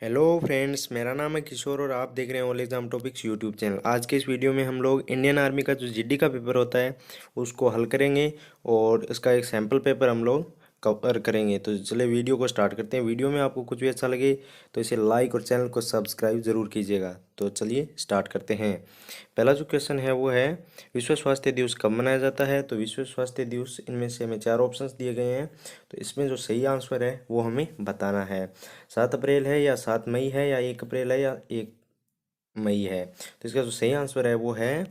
Hello friends, मेरा नाम है किशोर और आप देख रहे हैं all exam topics YouTube channel. आज के इस वीडियो में हम लोग इंडियन आर्मी का जो जीडी का पेपर होता है उसको हल करेंगे और इसका एक सैम्पल पेपर हम लोग कवर करेंगे। तो चलिए वीडियो को स्टार्ट करते हैं। वीडियो में आपको कुछ भी अच्छा लगे तो इसे लाइक और चैनल को सब्सक्राइब जरूर कीजिएगा। तो चलिए स्टार्ट करते हैं। पहला जो क्वेश्चन है वो है विश्व स्वास्थ्य दिवस कब मनाया जाता है। तो विश्व स्वास्थ्य दिवस, इनमें से हमें चार ऑप्शंस दिए गए हैं। तो इसमें जो सही आंसर है वो हमें बताना है। 7 अप्रैल है या 7 मई है या 1 अप्रैल है या 1 मई है। तो इसका जो सही आंसर है वो है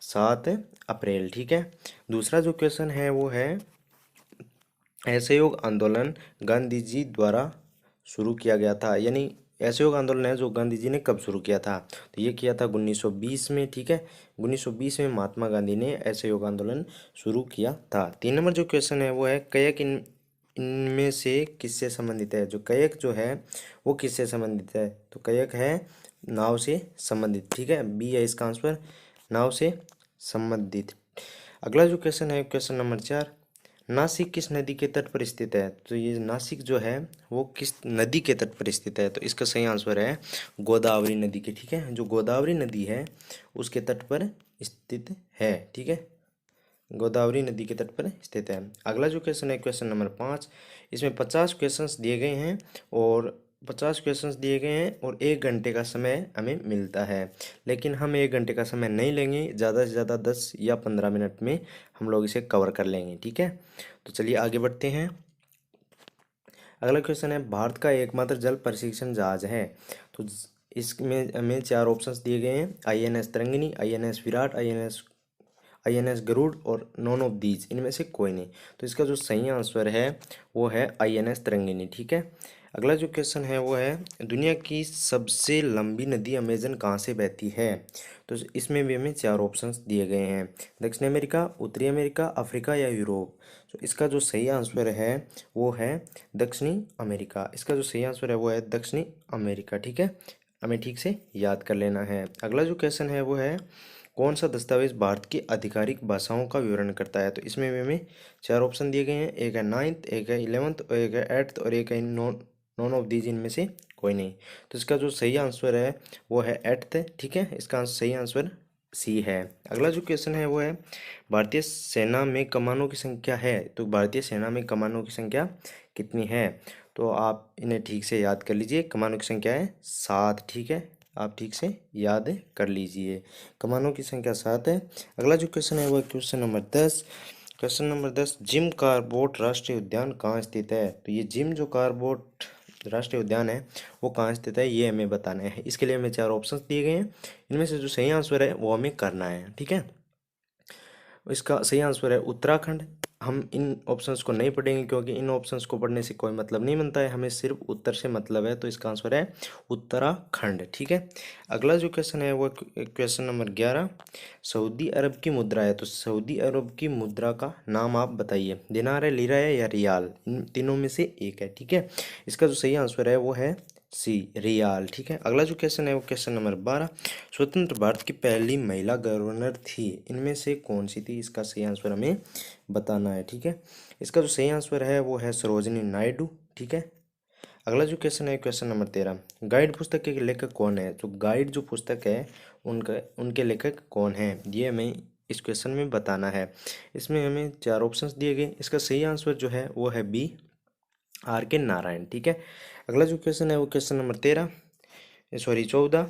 7 अप्रैल। ठीक है। दूसरा जो क्वेश्चन है वो है असहयोग आंदोलन गांधी जी द्वारा शुरू किया गया था, यानी असहयोग आंदोलन है जो गांधी जी ने कब शुरू किया था। तो ये किया था 1920 में। ठीक है, 1920 में महात्मा गांधी ने असहयोग आंदोलन शुरू किया था। 3 नंबर जो क्वेश्चन है वो है कयक इनमें से किससे संबंधित है। जो कयक जो है वो किससे संबंधित है। तो कयक है नाव से संबंधित। ठीक है, बी है इसका आंसर, नाव से संबंधित। अगला जो क्वेश्चन है क्वेश्चन नंबर 4, नासिक किस नदी के तट पर स्थित है। तो ये नासिक जो है वो किस नदी के तट पर स्थित है। तो इसका सही आंसर है गोदावरी नदी के। ठीक है, जो गोदावरी नदी है उसके तट पर स्थित है। ठीक है, गोदावरी नदी के तट पर स्थित है। अगला जो क्वेश्चन है क्वेश्चन नंबर 5, इसमें 50 क्वेश्चंस दिए गए हैं और 50 क्वेश्चंस दिए गए हैं और 1 घंटे का समय हमें मिलता है। लेकिन हम 1 घंटे का समय नहीं लेंगे, ज़्यादा से ज़्यादा 10 या 15 मिनट में हम लोग इसे कवर कर लेंगे। ठीक है, तो चलिए आगे बढ़ते हैं। अगला क्वेश्चन है भारत का एकमात्र जल प्रशिक्षण जहाज है। तो इसमें हमें चार ऑप्शंस दिए गए हैं, INS Tarangini, INS Virat, INS Garuda और नॉन ऑफ दीज, इनमें से कोई नहीं। तो इसका जो सही आंसर है वो है INS तरंगिनी। ठीक है। अगला जो क्वेश्चन है वो है दुनिया की सबसे लंबी नदी अमेजन कहाँ से बहती है। तो इसमें भी हमें चार ऑप्शंस दिए गए हैं, दक्षिण अमेरिका, उत्तरी अमेरिका, अफ्रीका या यूरोप। तो इसका जो सही आंसर है वो है दक्षिणी अमेरिका। इसका जो सही आंसर है वो है दक्षिणी अमेरिका। ठीक है, हमें ठीक से याद कर लेना है। अगला जो क्वेश्चन है वो है कौन सा दस्तावेज भारत की आधिकारिक भाषाओं का विवरण करता है। तो इसमें भी हमें चार ऑप्शन दिए गए हैं, एक है 9th, एक है 11th, और एक है 8th और एक है नॉन नॉन ऑफ दीज, इनमें से कोई नहीं। तो इसका जो सही आंसर है वो है 8th। ठीक है, इसका सही आंसर सी है। अगला जो क्वेश्चन है वो है भारतीय सेना में कमानों की संख्या है। तो भारतीय सेना में कमानों की संख्या कितनी है। तो आप इन्हें ठीक से याद कर लीजिए। कमानों की संख्या है 7। ठीक है, आप ठीक से याद कर लीजिए, कमानों की संख्या 7 है। अगला जो क्वेश्चन है वो question number 10। Question number 10, gym Corbett राष्ट्रीय उद्यान कहाँ स्थित है। तो ये जिम जो कार्बोट राष्ट्रीय उद्यान है वो कहाँ स्थित है, ये हमें बताना है। इसके लिए हमें चार ऑप्शंस दिए गए हैं, इनमें से जो सही आंसर है वो हमें करना है। ठीक है, इसका सही आंसर है उत्तराखंड। हम इन ऑप्शंस को नहीं पढ़ेंगे क्योंकि इन ऑप्शंस को पढ़ने से कोई मतलब नहीं बनता है, हमें सिर्फ उत्तर से मतलब है। तो इसका आंसर है उत्तराखंड। ठीक है। अगला जो क्वेश्चन है वो क्वेश्चन नंबर 11, सऊदी अरब की मुद्रा है। तो सऊदी अरब की मुद्रा का नाम आप बताइए, दिनार है, लीरा है या रियाल, इन तीनों में से एक है। ठीक है, इसका जो सही आंसर है वो है सी, रियाल। ठीक है। अगला जो क्वेश्चन है वो क्वेश्चन नंबर 12, स्वतंत्र भारत की पहली महिला गवर्नर थी, इनमें से कौन सी थी। इसका सही आंसर हमें बताना है। ठीक है, इसका जो सही आंसर है वो है सरोजिनी नायडू। ठीक है। अगला जो क्वेश्चन है क्वेश्चन नंबर 13, गाइड पुस्तक के लेखक कौन है। तो गाइड जो पुस्तक है उनका उनके लेखक कौन है, ये हमें इस क्वेश्चन में बताना है। इसमें हमें चार ऑप्शंस दिए गए, इसका सही आंसर जो है वो है बी, RK नारायण। ठीक है। अगला जो क्वेश्चन है वो क्वेश्चन नंबर 13, सॉरी 14,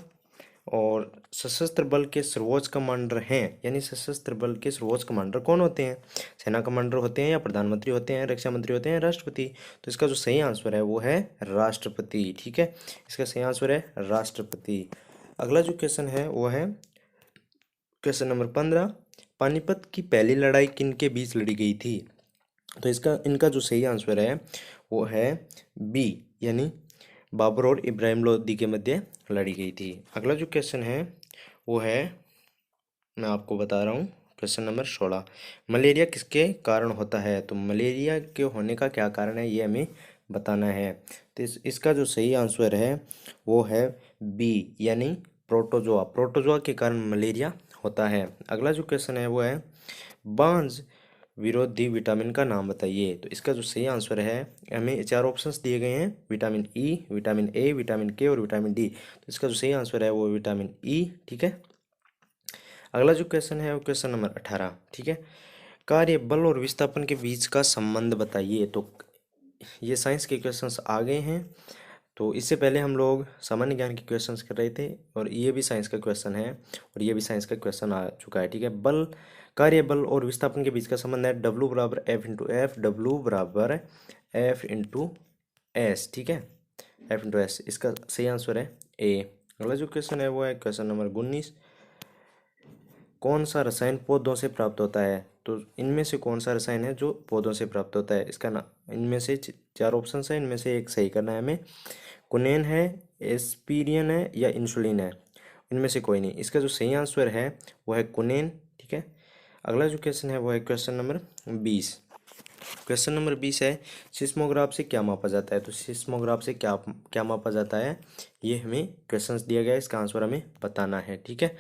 और सशस्त्र बल के सर्वोच्च कमांडर हैं, यानी सशस्त्र बल के सर्वोच्च कमांडर कौन होते हैं। सेना कमांडर होते हैं या प्रधानमंत्री होते हैं, रक्षा मंत्री होते हैं, राष्ट्रपति। तो इसका जो सही आंसर है वो है राष्ट्रपति। ठीक है, इसका सही आंसर है राष्ट्रपति। अगला जो क्वेश्चन है वो है क्वेश्चन नंबर 15, पानीपत की पहली लड़ाई किन के बीच लड़ी गई थी। तो इनका जो सही आंसर है वो है बी, यानी बाबर और इब्राहिम लोदी के मध्य लड़ी गई थी। अगला जो क्वेश्चन है वो है, मैं आपको बता रहा हूँ, क्वेश्चन नंबर 16, मलेरिया किसके कारण होता है। तो मलेरिया के होने का क्या कारण है ये हमें बताना है। तो इसका जो सही आंसर है वो है बी, यानी प्रोटोजोआ। प्रोटोजोआ के कारण मलेरिया होता है। अगला जो क्वेश्चन है वो है बांझ विरोधी विटामिन का नाम बताइए। तो इसका जो सही आंसर है, हमें चार ऑप्शंस दिए गए हैं, vitamin E, vitamin A, vitamin के और विटामिन डी। तो इसका जो सही आंसर है वो विटामिन ई, ठीक है। अगला जो क्वेश्चन है वो क्वेश्चन नंबर 18, ठीक है। कार्य बल और विस्थापन के बीच का संबंध बताइए। तो ये साइंस के क्वेश्चंस आ गए हैं। तो इससे पहले हम लोग सामान्य ज्ञान के क्वेश्चंस कर रहे थे, और ये भी साइंस का क्वेश्चन है, और ये भी साइंस का क्वेश्चन आ चुका है, ठीक है। बल, कार्य बल और विस्थापन के बीच का संबंध है डब्लू बराबर एफ इंटू एफ, डब्लू बराबर एफ इंटू एस, ठीक है, एफ इंटू एस। इसका सही आंसर है ए। अगला जो क्वेश्चन है वो है क्वेश्चन नंबर 19, कौन सा रसायन पौधों से प्राप्त होता है। तो इनमें से कौन सा रसायन है जो पौधों से प्राप्त होता है, इसका ना, इनमें से चार ऑप्शन है, इनमें से एक सही करना है हमें। कुनेन है, एस्पिरिन है, या इंसुलिन है। इनमें से कोई नहीं। इसका जो सही आंसर है वो है कुनेन, ठीक है। अगला जो क्वेश्चन है वो है क्वेश्चन नंबर 20। क्वेश्चन नंबर 20 है, सिस्मोग्राफ से क्या मापा जाता है। तो सिस्मोग्राफ से क्या क्या मापा जाता है, ये हमें क्वेश्चंस दिया गया है, इसका आंसर हमें बताना है, ठीक है।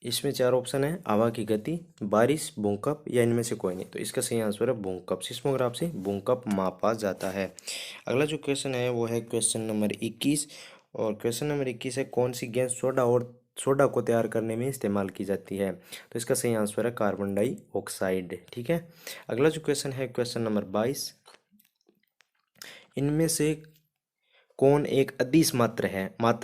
इसमें चार ऑप्शन है, हवा की गति, बारिश, भूकंप, या इनमें से कोई नहीं। तो इसका सही आंसर है भूकंप। सिस्मोग्राफ से भूकंप मापा जाता है। अगला जो क्वेश्चन है वो है क्वेश्चन नंबर 21, और क्वेश्चन नंबर 21 है, कौन सी गैस सोडा को तैयार करने में इस्तेमाल की जाती है। तो इसका सही आंसर है कार्बन डाइऑक्साइड, ठीक है। अगला जो क्वेश्चन है क्वेश्चन नंबर 22, इनमें से कौन एक अदिश मात्रा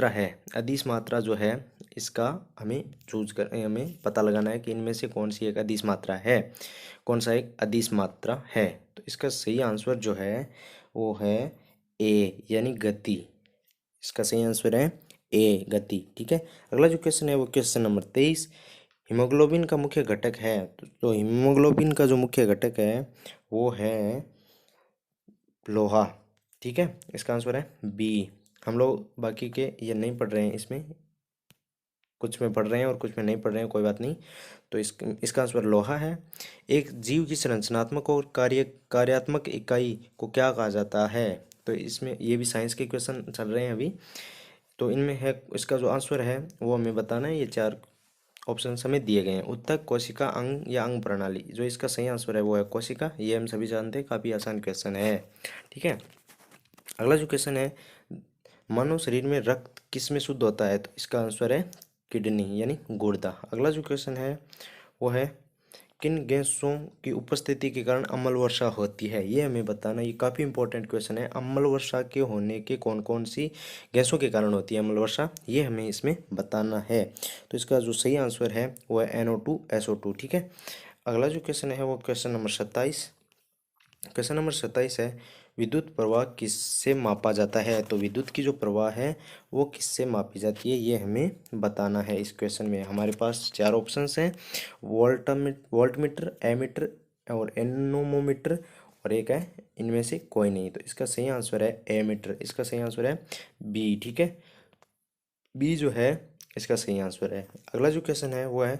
है। अदिश मात्रा जो है, इसका हमें पता लगाना है कि इनमें से कौन सी एक अदिश मात्रा है, कौन सा एक अदिश मात्रा है। तो इसका सही आंसर जो है वो है ए, यानी गति। इसका सही आंसर है ए, गति, ठीक है। अगला जो क्वेश्चन है वो क्वेश्चन नंबर 23, हीमोग्लोबिन का मुख्य घटक है। तो हीमोग्लोबिन का जो मुख्य घटक है वो है लोहा, ठीक है। इसका आंसर है बी। हम लोग बाकी के ये नहीं पढ़ रहे हैं, इसमें कुछ में पढ़ रहे हैं और कुछ में नहीं पढ़ रहे हैं, कोई बात नहीं। तो इसका आंसर लोहा है। एक जीव की संरचनात्मक और कार्यात्मक इकाई को क्या कहा जाता है। तो इसमें ये भी साइंस के क्वेश्चन चल रहे हैं अभी। तो इनमें है, इसका जो आंसर है वो हमें बताना है। ये चार ऑप्शन हमें दिए गए हैं, उत्तक, कोशिका, अंग, या अंग प्रणाली। जो इसका सही आंसर है वो है कोशिका। ये हम सभी जानते हैं, काफ़ी आसान क्वेश्चन है, ठीक है। अगला जो क्वेश्चन है, मानव शरीर में रक्त किस में शुद्ध होता है। तो इसका आंसर है किडनी, यानी गुर्दा। अगला जो क्वेश्चन है वो है, किन गैसों की उपस्थिति के कारण अम्ल वर्षा होती है। ये हमें बताना, ये काफ़ी इंपॉर्टेंट क्वेश्चन है। अम्ल वर्षा के होने के कौन कौन सी गैसों के कारण होती है अम्ल वर्षा, ये हमें इसमें बताना है। तो इसका जो सही आंसर है वो है NO2 SO2, ठीक है। अगला जो क्वेश्चन है वो क्वेश्चन नंबर 27। क्वेश्चन नंबर 27 है, विद्युत प्रवाह किससे मापा जाता है। तो विद्युत की जो प्रवाह है वो किससे मापी जाती है, ये हमें बताना है। इस क्वेश्चन में हमारे पास चार ऑप्शंस हैं, वोल्टमीटर, एमीटर और एनोमोमीटर, और एक है इनमें से कोई नहीं। तो इसका सही आंसर है एमीटर। इसका सही आंसर है बी, ठीक है। बी जो है इसका सही आंसर है। अगला जो क्वेश्चन है वो है,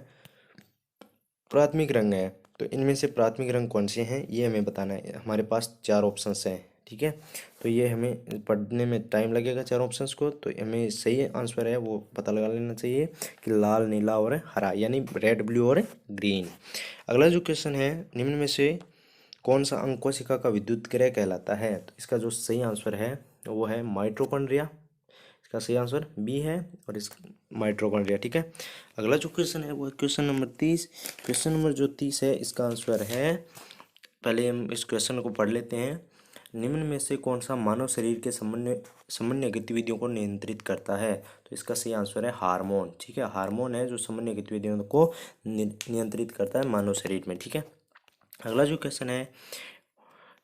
प्राथमिक रंग है। तो इनमें से प्राथमिक रंग कौन से हैं ये हमें बताना है। हमारे पास चार ऑप्शंस हैं, ठीक है। तो ये हमें पढ़ने में टाइम लगेगा चार ऑप्शंस को। तो हमें सही आंसर है वो पता लगा लेना चाहिए कि लाल, नीला और हरा, यानी रेड, ब्लू और ग्रीन। अगला जो क्वेश्चन है, निम्न में से कौन सा अंग कोशिका का विद्युत क्रिया कहलाता है। तो इसका जो सही आंसर है वो है माइटोकॉन्ड्रिया। इसका सही आंसर बी है, और इस माइटोकॉन्ड्रिया, ठीक है। अगला जो क्वेश्चन है वो क्वेश्चन नंबर 30। क्वेश्चन नंबर जो 30 है इसका आंसर है, पहले हम इस क्वेश्चन को पढ़ लेते हैं। निम्न में से कौन सा मानव शरीर के सामान्य गतिविधियों को नियंत्रित करता है। तो इसका सही आंसर है हार्मोन, ठीक है। हार्मोन है जो सामान्य गतिविधियों को नियंत्रित करता है मानव शरीर में, ठीक है। अगला जो क्वेश्चन है,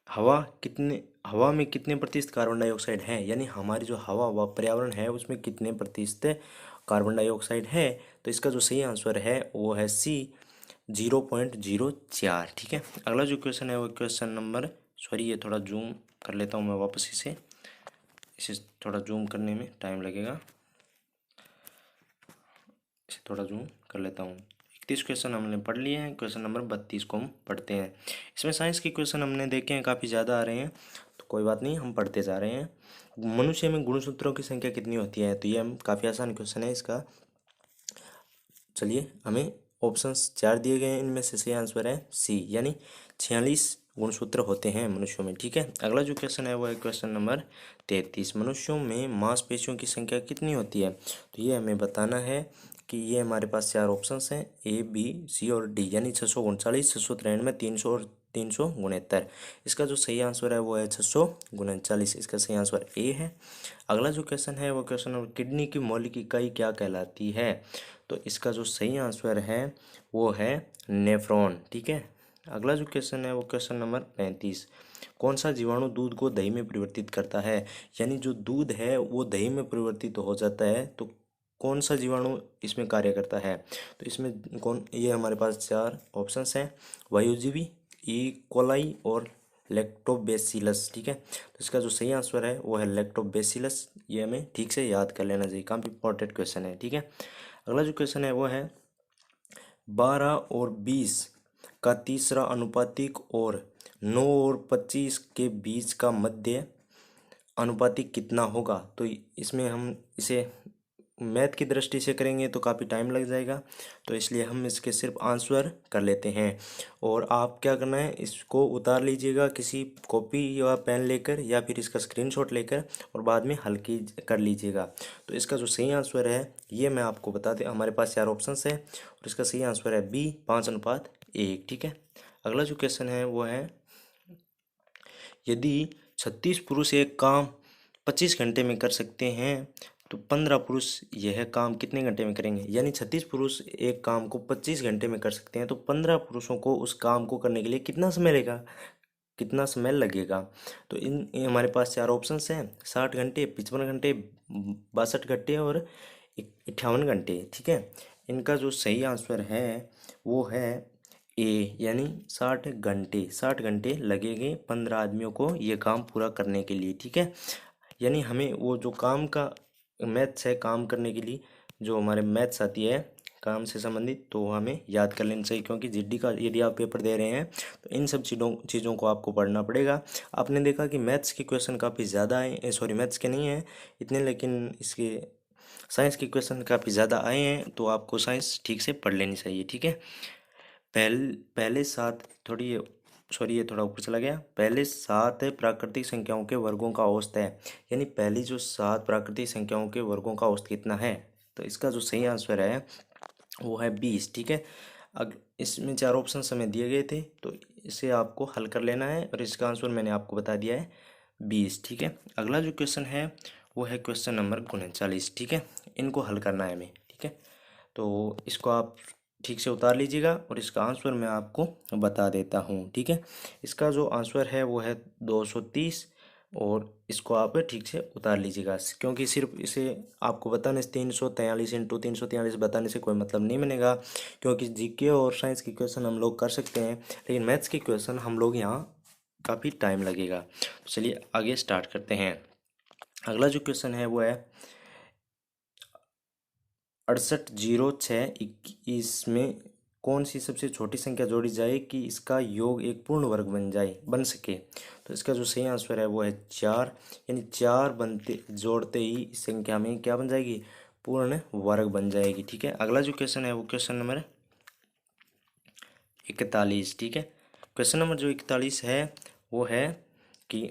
हवा में कितने प्रतिशत कार्बन डाइऑक्साइड है, यानी हमारी जो हवा व पर्यावरण है उसमें कितने प्रतिशत कार्बन डाइऑक्साइड है। तो इसका जो सही आंसर है वो है सी, 0.04, ठीक है। अगला जो क्वेश्चन है वो क्वेश्चन नंबर, सॉरी ये थोड़ा जूम कर लेता हूँ मैं वापस इसे थोड़ा जूम करने में टाइम लगेगा, इसे थोड़ा जूम कर लेता हूँ। 31 क्वेश्चन हमने पढ़ लिए हैं, क्वेश्चन नंबर 32 को हम पढ़ते हैं। इसमें साइंस के क्वेश्चन हमने देखे हैं, काफ़ी ज़्यादा आ रहे हैं, तो कोई बात नहीं, हम पढ़ते जा रहे हैं। मनुष्य में गुणसूत्रों की संख्या कितनी होती है। तो ये हम काफ़ी आसान क्वेश्चन है इसका। चलिए हमें ऑप्शंस 4 दिए गए हैं, इनमें से सही आंसर है सी, यानी 46 गुणसूत्र होते हैं मनुष्यों में। ठीक है, अगला जो क्वेश्चन है वो है क्वेश्चन नंबर 33। मनुष्यों में मांसपेशियों की संख्या कितनी होती है? तो ये हमें बताना है कि ये हमारे पास 4 ऑप्शंस हैं, ए, बी, सी और डी, यानी 639, 693, 300 और 369। इसका जो सही आंसर है वो है 639, इसका सही आंसर ए है। अगला जो क्वेश्चन है वो क्वेश्चन नंबर, किडनी की मौलिक इकाई क्या कहलाती है? तो इसका जो सही आंसर है वो है नेफ्रॉन। ठीक है, अगला जो क्वेश्चन है वो क्वेश्चन नंबर 35। कौन सा जीवाणु दूध को दही में परिवर्तित करता है? यानी जो दूध है वो दही में परिवर्तित हो जाता है, तो कौन सा जीवाणु इसमें कार्य करता है? तो इसमें कौन, ये हमारे पास 4 ऑप्शंस हैं, वायुजीवी, ई कोलाई और लैक्टोबैसिलस। ठीक है, तो इसका जो सही आंसर है वो है लैक्टोबैसिलस। ये हमें ठीक से याद कर लेना चाहिए, काफ़ी इंपॉर्टेंट क्वेश्चन है। ठीक है, अगला जो क्वेश्चन है वो है 12 और 20 का तीसरा अनुपातिक और 9 और 25 के बीच का मध्य अनुपातिक कितना होगा? तो इसमें हम इसे मैथ की दृष्टि से करेंगे तो काफ़ी टाइम लग जाएगा, तो इसलिए हम इसके सिर्फ आंसर कर लेते हैं। और आप क्या करना है, इसको उतार लीजिएगा किसी कॉपी या पेन लेकर, या फिर इसका स्क्रीनशॉट लेकर, और बाद में हल की कर लीजिएगा। तो इसका जो सही आंसर है ये मैं आपको बता दें, हमारे पास 4 ऑप्शंस है और इसका सही आंसर है बी, 5:1। ठीक है, अगला जो क्वेश्चन है वो है, यदि 36 पुरुष एक काम 25 घंटे में कर सकते हैं तो 15 पुरुष यह काम कितने घंटे में करेंगे? यानी 36 पुरुष एक काम को 25 घंटे में कर सकते हैं, तो 15 पुरुषों को उस काम को करने के लिए कितना समय लगेगा, कितना समय लगेगा? तो ये हमारे पास 4 ऑप्शंस हैं, 60 घंटे, 55 घंटे, 62 घंटे और 58 घंटे। ठीक है, इनका जो सही आंसर है वो है ए, यानी 60 घंटे। 60 घंटे लगेंगे 15 आदमियों को ये काम पूरा करने के लिए। ठीक है, यानी हमें वो जो काम का मैथ्स है, काम करने के लिए जो हमारे मैथ्स आती है काम से संबंधित, तो वो हमें याद कर लेना चाहिए, क्योंकि जीडी का यदि आप पेपर दे रहे हैं तो इन सब चीज़ों को आपको पढ़ना पड़ेगा। आपने देखा कि मैथ्स के क्वेश्चन काफ़ी ज़्यादा आए, सॉरी मैथ्स के नहीं हैं इतने, लेकिन इसके साइंस के क्वेश्चन काफ़ी ज़्यादा आए हैं, तो आपको साइंस ठीक से पढ़ लेनी चाहिए। ठीक है, पहले 7, थोड़ी सॉरी ये थोड़ा ऊपर चला गया, पहले 7 प्राकृतिक संख्याओं के वर्गों का औसत है, यानी पहली जो 7 प्राकृतिक संख्याओं के वर्गों का औसत कितना है? तो इसका जो सही आंसर है वो है 20। ठीक है, इसमें 4 ऑप्शन हमें दिए गए थे, तो इसे आपको हल कर लेना है और इसका आंसर मैंने आपको बता दिया है 20। ठीक है, अगला जो क्वेश्चन है वो है क्वेश्चन नंबर 39। ठीक है, इनको हल करना है हमें। ठीक है, तो इसको आप ठीक से उतार लीजिएगा और इसका आंसर मैं आपको बता देता हूँ। ठीक है, इसका जो आंसर है वो है 230, और इसको आप ठीक से उतार लीजिएगा, क्योंकि सिर्फ इसे आपको बताने से 343 इंटू 343 बताने से कोई मतलब नहीं बनेगा, क्योंकि जीके और साइंस के क्वेश्चन हम लोग कर सकते हैं, लेकिन मैथ्स के क्वेश्चन हम लोग यहाँ काफ़ी टाइम लगेगा। तो चलिए आगे स्टार्ट करते हैं। अगला जो क्वेश्चन है वो है 680621 में कौन सी सबसे छोटी संख्या जोड़ी जाए कि इसका योग एक पूर्ण वर्ग बन सके? तो इसका जो सही आंसर है वो है 4, यानी 4 बनते जोड़ते ही इस संख्या में क्या बन जाएगी, पूर्ण वर्ग बन जाएगी। ठीक है, अगला जो क्वेश्चन है वो क्वेश्चन नंबर 41। ठीक है, क्वेश्चन नंबर जो 41 है वो है कि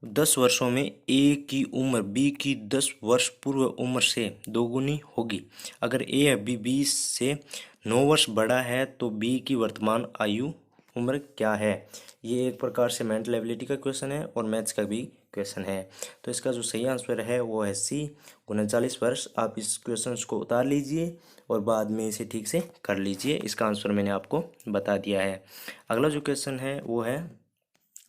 10 वर्षों में ए की उम्र बी की 10 वर्ष पूर्व उम्र से दोगुनी होगी। अगर ए अभी 20 से 9 वर्ष बड़ा है तो बी की वर्तमान आयु उम्र क्या है? ये एक प्रकार से मेंटल एबिलिटी का क्वेश्चन है और मैथ्स का भी क्वेश्चन है। तो इसका जो सही आंसर है वो है सी, 39 वर्ष। आप इस क्वेश्चन को उतार लीजिए और बाद में इसे ठीक से कर लीजिए, इसका आंसर मैंने आपको बता दिया है। अगला जो क्वेश्चन है वो है,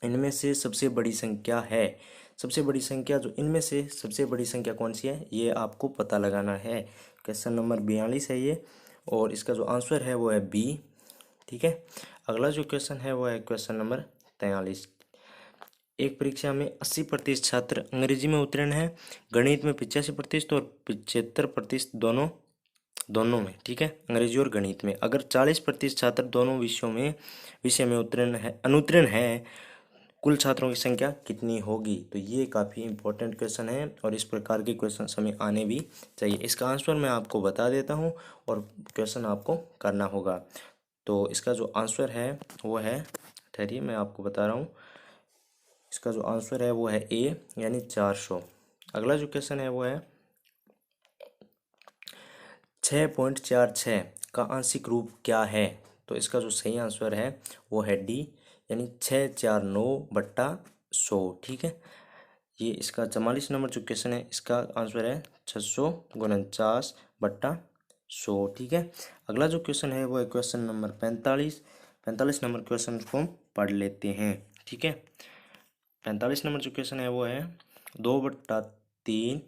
इनमें से सबसे बड़ी संख्या है, सबसे बड़ी संख्या जो इनमें से सबसे बड़ी संख्या कौन सी है ये आपको पता लगाना है। क्वेश्चन नंबर 42 है ये, और इसका जो आंसर है वो है बी। ठीक है, अगला जो क्वेश्चन है वो है क्वेश्चन नंबर 43। एक परीक्षा में 80% छात्र अंग्रेजी में उत्तीर्ण है, गणित में 85% और 75% दोनों में। ठीक है, अंग्रेजी और गणित में। अगर 40% छात्र दोनों विषय में उत्तीर्ण है अनुत्तीर्ण है कुल छात्रों की संख्या कितनी होगी। तो ये काफ़ी इंपॉर्टेंट क्वेश्चन है और इस प्रकार के क्वेश्चन हमें आने भी चाहिए। इसका आंसर मैं आपको बता देता हूँ और क्वेश्चन आपको करना होगा। तो इसका जो आंसर है वो है, ठहरिए मैं आपको बता रहा हूँ। इसका जो आंसर है वो है ए, यानी 400। अगला जो क्वेश्चन है वो है 6.46 का आंशिक रूप क्या है। तो इसका जो सही आंसर है वो है डी, यानी 649/100। ठीक है, ये इसका 44 नंबर जो क्वेश्चन है इसका आंसर है 649/100। ठीक है, अगला जो क्वेश्चन है वो है क्वेश्चन नंबर 45 नंबर क्वेश्चन को हम पढ़ लेते हैं। ठीक है, 45 नंबर जो क्वेश्चन है वो है 2/3,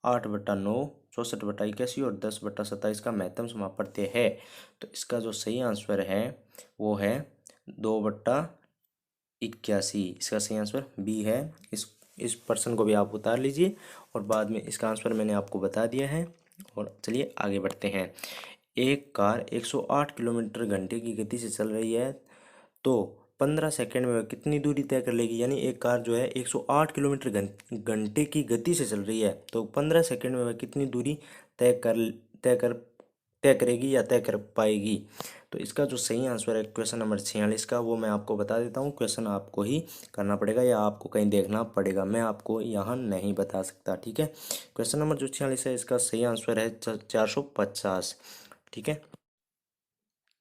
8/9, 64/81 और 10/27 का महत्तम समापत्य है। तो इसका जो सही आंसर है वो है 2/81। इसका सही आंसर बी है। इस पर्सन को भी आप उतार लीजिए और बाद में इसका आंसर मैंने आपको बता दिया है। और चलिए आगे बढ़ते हैं। एक कार 108 किलोमीटर घंटे की गति से चल रही है, तो 15 सेकंड में वह कितनी दूरी तय कर लेगी। यानी एक कार जो है 108 किलोमीटर घंटे की गति से चल रही है, तो 15 सेकंड में वह कितनी दूरी तय कर तय कर तय करेगी या तय कर पाएगी। तो इसका जो सही आंसर है क्वेश्चन नंबर 46 का, वो मैं आपको बता देता हूँ। क्वेश्चन आपको ही करना पड़ेगा या आपको कहीं देखना पड़ेगा, मैं आपको यहाँ नहीं बता सकता। ठीक है, क्वेश्चन नंबर जो 46 है इसका सही आंसर है 450। ठीक है,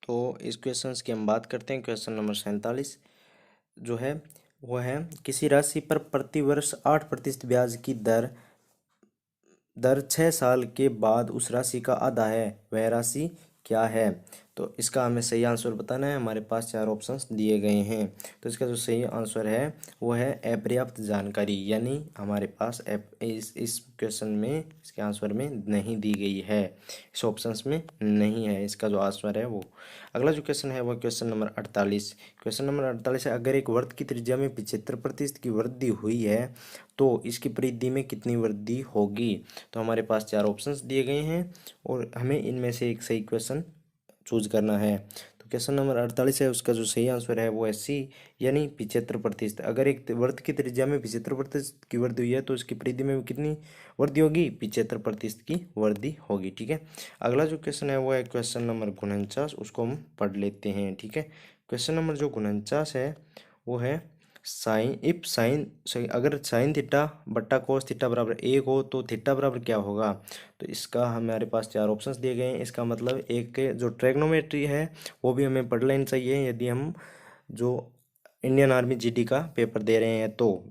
तो इस क्वेश्चन की हम बात करते हैं। क्वेश्चन नंबर 47 जो है वो है किसी राशि पर प्रति वर्ष 8% ब्याज की दर 6 साल के बाद उस राशि का आधा है, वह राशि क्या है। तो इसका हमें सही आंसर बताना है। हमारे पास 4 ऑप्शंस दिए गए हैं। तो इसका जो सही आंसर है वो है अपर्याप्त जानकारी, यानी हमारे पास इस क्वेश्चन में इसके आंसर में नहीं दी गई है, इस ऑप्शंस में नहीं है इसका जो आंसर है वो। अगला जो क्वेश्चन है वो क्वेश्चन नंबर 48। क्वेश्चन नंबर 48 है, अगर एक वृत्त की त्रिज्या में 75% की वृद्धि हुई है तो इसकी परिधि में कितनी वृद्धि होगी। तो हमारे पास 4 ऑप्शंस दिए गए हैं और हमें इनमें से एक सही क्वेश्चन चूज करना है। तो क्वेश्चन नंबर 48 है, उसका जो सही आंसर है वो है सी, यानी 75%। अगर एक वृत्त की त्रिज्या में 75% की वृद्धि हुई है तो इसकी परिधि में कितनी वृद्धि होगी, 75% की वृद्धि होगी। ठीक है, अगला जो क्वेश्चन है वो है क्वेश्चन नंबर 49, उसको हम पढ़ लेते हैं। ठीक है, क्वेश्चन नंबर जो 49 है वो है अगर साइन थीटा बट्टा कोस थीटा बराबर 1 हो तो थीटा बराबर क्या होगा। तो इसका हमारे पास 4 ऑप्शंस दिए गए हैं। इसका मतलब एक के जो ट्रिग्नोमेट्री है वो भी हमें पढ़ लेनी चाहिए यदि हम जो इंडियन आर्मी जीडी का पेपर दे रहे हैं। तो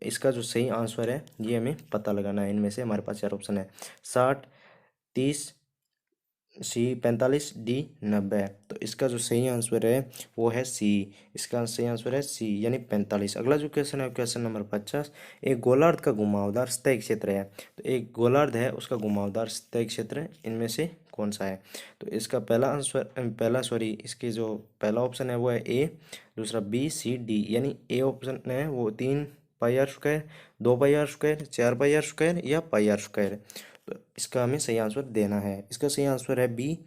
इसका जो सही आंसर है ये हमें पता लगाना है। इनमें से हमारे पास 4 ऑप्शन है 60, 30, सी 45, डी 90। तो इसका जो सही आंसर है वो है सी। इसका सही आंसर है सी, यानी 45। अगला जो क्वेश्चन है क्वेश्चन नंबर 50। एक गोलार्ध का घुमावदार सतह क्षेत्र है, तो एक गोलार्ध है उसका घुमावदार सतह क्षेत्र इनमें से कौन सा है। तो इसका इसके जो पहला ऑप्शन है वो है ए, दूसरा बी, सी, डी। यानी ए ऑप्शन है वो 3 πr², 2 πr², 4 πr² या πr²। तो इसका हमें सही आंसर देना है। इसका सही आंसर है बी,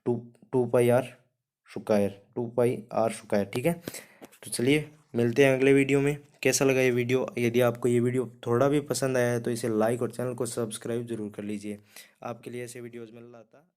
टू 2 πr²। ठीक है, तो चलिए मिलते हैं अगले वीडियो में। कैसा लगा ये वीडियो। यदि आपको ये वीडियो थोड़ा भी पसंद आया है तो इसे लाइक और चैनल को सब्सक्राइब जरूर कर लीजिए। आपके लिए ऐसे वीडियोज़ मिल रहा था।